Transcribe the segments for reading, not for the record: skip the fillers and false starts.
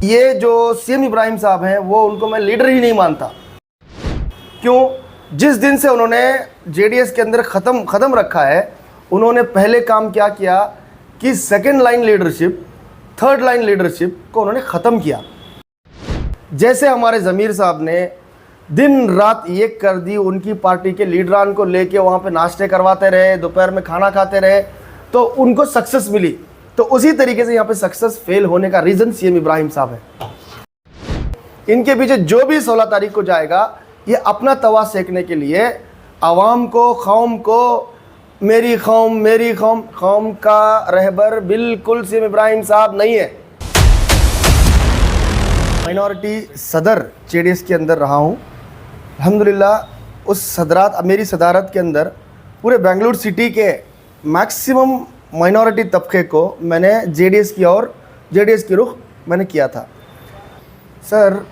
ये जो सीएम इब्राहिम साहब हैं वो उनको मैं लीडर ही नहीं मानता। क्यों? जिस दिन से उन्होंने जेडीएस के अंदर ख़त्म रखा है, उन्होंने पहले काम क्या किया कि second line leadership, third line leadership को उन्होंने ख़त्म किया। जैसे हमारे ज़मीर साहब ने दिन रात ये कर दी, उनकी पार्टी के लीडरान को लेके वहाँ पे नाश्ते करवाते रहे, दोपहर में खाना खाते रहे, तो उनको सक्सेस मिली। तो उसी तरीके से यहाँ पे सक्सेस फेल होने का रीज़न सीएम इब्राहिम साहब है। इनके पीछे जो भी 16 तारीख को जाएगा, ये अपना तवा सेकने के लिए आवाम को, कौम को, मेरी कौम का रहबर बिल्कुल सीएम इब्राहिम साहब नहीं है। माइनॉरिटी सदर जेडीएस के अंदर रहा हूँ। अल्हम्दुलिल्लाह उस मेरी सदारत के अंदर पूरे बेंगलुरु सिटी के मैक्सिमम माइनॉरिटी तबके को मैंने जेडीएस की रुख मैंने किया था। सर,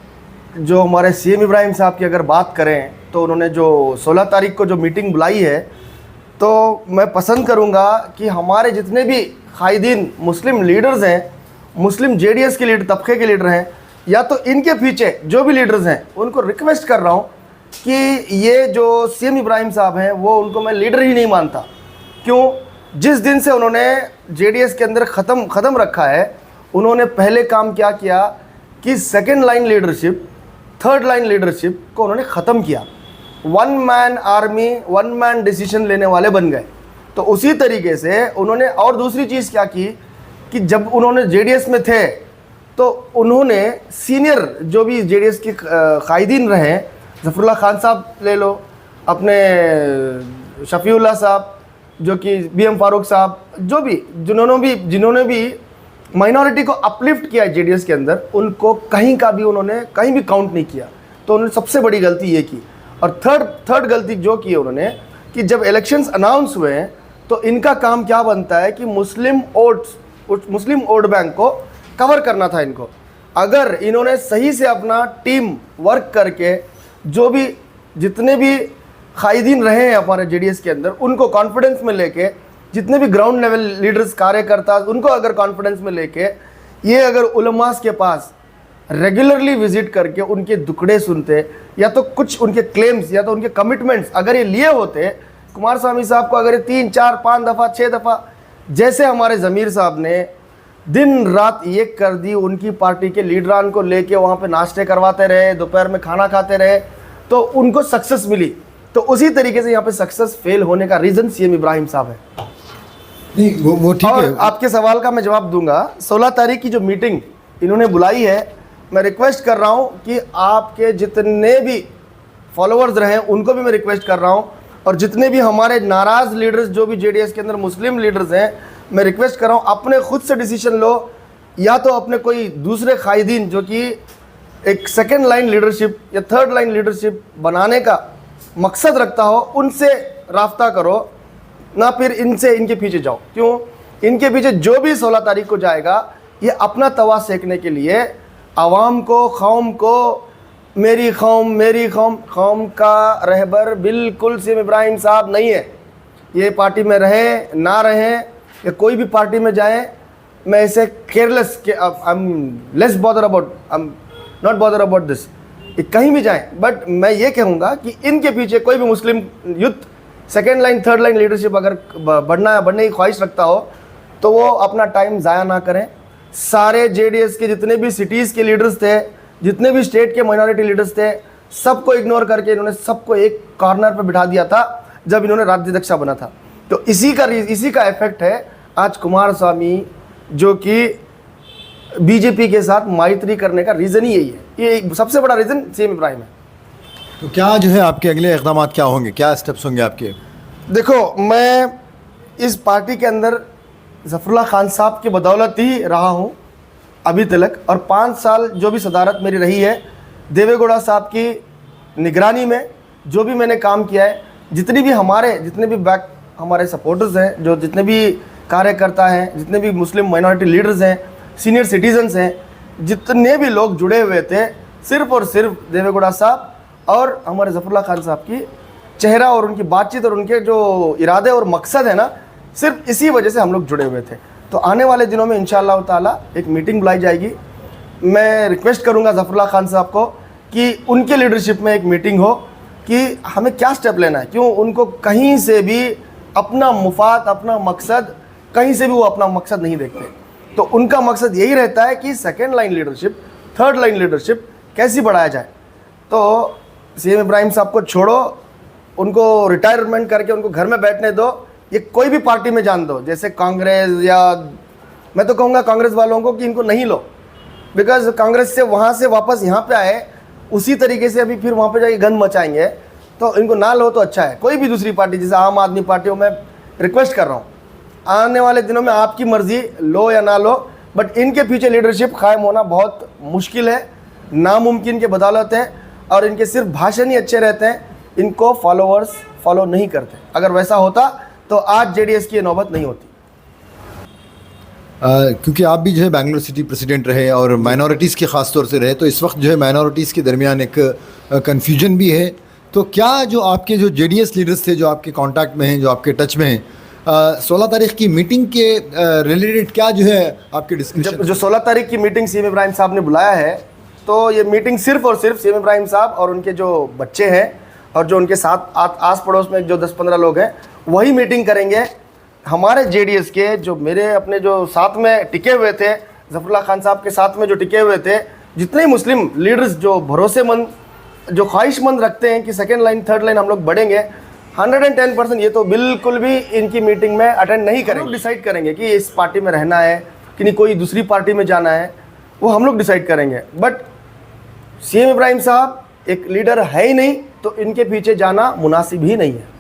जो हमारे सीएम इब्राहिम साहब की अगर बात करें तो उन्होंने जो 16 तारीख को जो मीटिंग बुलाई है, तो मैं पसंद करूंगा कि हमारे जितने भी कायदीन मुस्लिम लीडर्स हैं, मुस्लिम जेडीएस के लीडर तबके के लीडर हैं, या तो इनके पीछे जो भी लीडर्स हैं, उनको रिक्वेस्ट कर रहा हूँ कि ये जो सीएम इब्राहिम साहब हैं वो उनको मैं लीडर ही नहीं मानता। क्यों? जिस दिन से उन्होंने जेडीएस के अंदर ख़त्म रखा है, उन्होंने पहले काम क्या किया कि second line leadership, third line leadership को उन्होंने ख़त्म किया। One man army, one man decision लेने वाले बन गए। तो उसी तरीके से उन्होंने और दूसरी चीज़ क्या की कि जब उन्होंने जेडीएस में थे तो उन्होंने सीनियर जो भी जेडीएस के कायदीन रहे, ज़फ़रुल्लाह खान साहब ले लो, अपने शफ़ीउल्लाह साहब, जो कि बीएम फारूक साहब, जिन्होंने भी माइनॉरिटी को अपलिफ्ट किया जेडीएस के अंदर, उनको कहीं भी काउंट नहीं किया। तो उन्होंने सबसे बड़ी गलती ये की। और थर्ड गलती जो की है उन्होंने कि जब इलेक्शंस अनाउंस हुए हैं तो इनका काम क्या बनता है कि मुस्लिम वोट बैंक को कवर करना था इनको। अगर इन्होंने सही से अपना टीम वर्क करके जो भी जितने भी कायदीन रहे हैं हमारे जेडीएस के अंदर, उनको कॉन्फिडेंस में लेके, जितने भी ग्राउंड लेवल लीडर्स कार्यकर्ता, उनको अगर कॉन्फिडेंस में लेके, ये अगर उलमास के पास रेगुलरली विजिट करके उनके दुखड़े सुनते, या तो कुछ उनके क्लेम्स या तो उनके कमिटमेंट्स अगर ये लिए होते, कुमार स्वामी साहब को अगर 3, 4, 5 दफ़ा, 6 दफ़ा, जैसे हमारे ज़मीर साहब ने दिन रात ये कर दी, उनकी पार्टी के लीडरान को लेके वहाँ पे नाश्ते करवाते रहे, दोपहर में खाना खाते रहे, तो उनको सक्सेस मिली। तो उसी तरीके से यहाँ पे सक्सेस फेल होने का रीज़न सीएम इब्राहिम साहब है। नहीं, वो ठीक है। आपके सवाल का मैं जवाब दूंगा। 16 तारीख की जो मीटिंग इन्होंने बुलाई है, मैं रिक्वेस्ट कर रहा हूँ कि आपके जितने भी फॉलोअर्स रहे उनको भी मैं रिक्वेस्ट कर रहा हूँ, और जितने भी हमारे नाराज़ लीडर्स जो भी जेडीएस के अंदर मुस्लिम लीडर्स हैं, मैं रिक्वेस्ट कर रहा हूँ अपने खुद से डिसीजन लो, या तो अपने कोई दूसरे कायदीन जो कि एक सेकेंड लाइन लीडरशिप या थर्ड लाइन लीडरशिप बनाने का मकसद रखता हो, उनसे राब्ता करो, ना फिर इनके पीछे जाओ। क्यों? इनके पीछे जो भी 16 तारीख को जाएगा, ये अपना तवा सेकने के लिए आवाम को, कौम को, मेरी कौम का रहबर बिल्कुल सीएम इब्राहिम साहब नहीं है। ये पार्टी में रहे ना रहे, या कोई भी पार्टी में जाए, मैं इसे केयरलेस के I am less bother about, I am not bother about this, कहीं भी जाएं। बट मैं ये कहूँगा कि इनके पीछे कोई भी Muslim youth second line, third line leadership अगर बढ़ने की ख्वाहिश रखता हो, तो वो अपना टाइम ज़ाया ना करें। सारे जेडीएस के जितने भी सिटीज़ के लीडर्स थे, जितने भी स्टेट के माइनॉरिटी लीडर्स थे, सबको इग्नोर करके इन्होंने सबको एक कॉर्नर पर बिठा दिया था जब इन्होंने राज्याध्यक्ष बना था। तो इसी का इफेक्ट है आज कुमार स्वामी, जो कि बीजेपी के साथ मैत्री करने का रीज़न ही यही है। ये सबसे बड़ा रीज़न सीएम इब्राहिम है। तो क्या जो है आपके अगले इक़दाम क्या होंगे, क्या स्टेप्स होंगे आपके? देखो, मैं इस पार्टी के अंदर ज़फ़रुल्लाह खान साहब की बदौलत ही रहा हूँ अभी तक, और 5 साल जो भी सदारत मेरी रही है, देवेगौड़ा साहब की निगरानी में जो भी मैंने काम किया है, जितने भी हमारे सपोर्टर्स हैं, जो जितने भी कार्यकर्ता हैं, जितने भी मुस्लिम माइनॉरिटी लीडर्स हैं, सीनियर सिटीजन्स हैं, जितने भी लोग जुड़े हुए थे, सिर्फ़ और सिर्फ देवेगौड़ा साहब और हमारे ज़फ़रुल्लाह खान साहब की चेहरा और उनकी बातचीत और उनके जो इरादे और मकसद है ना, सिर्फ इसी वजह से हम लोग जुड़े हुए थे। तो आने वाले दिनों में इंशाअल्लाह ताला एक मीटिंग बुलाई जाएगी। मैं रिक्वेस्ट करूंगा ज़फ़रुल्लाह खान साहब को कि उनके लीडरशिप में एक मीटिंग हो कि हमें क्या स्टेप लेना है। क्यों उनको कहीं से भी अपना मुफाद, अपना मकसद, कहीं से भी वो अपना मकसद नहीं देखते। तो उनका मकसद यही रहता है कि second line leadership, third line leadership कैसी बढ़ाया जाए। तो सीएम इब्राहिम साहब को छोड़ो, उनको रिटायरमेंट करके उनको घर में बैठने दो। ये कोई भी पार्टी में जान दो, जैसे कांग्रेस, या मैं तो कहूँगा कांग्रेस वालों को कि इनको नहीं लो, बिकॉज कांग्रेस से वहाँ से वापस यहाँ पे आए, उसी तरीके से अभी फिर वहाँ पे जाके गंद मचाएंगे। तो इनको ना लो तो अच्छा है। कोई भी दूसरी पार्टी, जैसे आम आदमी पार्टी हो, मैं रिक्वेस्ट कर रहा हूँ, आने वाले दिनों में आपकी मर्ज़ी, लो या ना लो, बट इनके पीछे लीडरशिप कायम होना बहुत मुश्किल है, नामुमकिन के बदौलत है। और इनके सिर्फ भाषण ही अच्छे रहते हैं, इनको फॉलोअर्स फॉलो नहीं करते। अगर वैसा होता तो आज जेडीएस की ये नौबत नहीं होती। क्योंकि आप भी जो है बैंगलोर सिटी प्रेसिडेंट रहे और माइनॉरिटीज़ के ख़ास तौर से रहे, तो इस वक्त जो है माइनॉरिटीज़ के दरमियान एक कन्फ्यूजन भी है। तो क्या जो आपके जो जेडीएस लीडर्स थे, जो आपके कांटेक्ट में हैं, जो आपके टच में हैं, 16 तारीख की मीटिंग के रिलेटेड क्या जो है आपके डिस्कशन? जो 16 तारीख की मीटिंग सीएम इब्राहिम साहब ने बुलाया है, तो ये मीटिंग सिर्फ और सिर्फ सीएम इब्राहिम साहब और उनके जो बच्चे हैं और जो उनके साथ आस पड़ोस में जो 10-15 लोग हैं, वही मीटिंग करेंगे। हमारे जेडीएस के जो मेरे अपने जो साथ में टिके हुए थे, ज़फ़रुल्लाह खान साहब के साथ में जो टिके हुए थे, जितने मुस्लिम लीडर्स जो भरोसेमंद, जो ख्वाहिशमंद रखते हैं कि सेकेंड लाइन, थर्ड लाइन हम लोग बढ़ेंगे, 110% ये तो बिल्कुल भी इनकी मीटिंग में अटेंड नहीं करेंगे। डिसाइड करेंगे कि इस पार्टी में रहना है कि नहीं, कोई दूसरी पार्टी में जाना है, वो हम लोग डिसाइड करेंगे। बट सीएम इब्राहिम साहब एक लीडर है ही नहीं, तो इनके पीछे जाना मुनासिब ही नहीं है।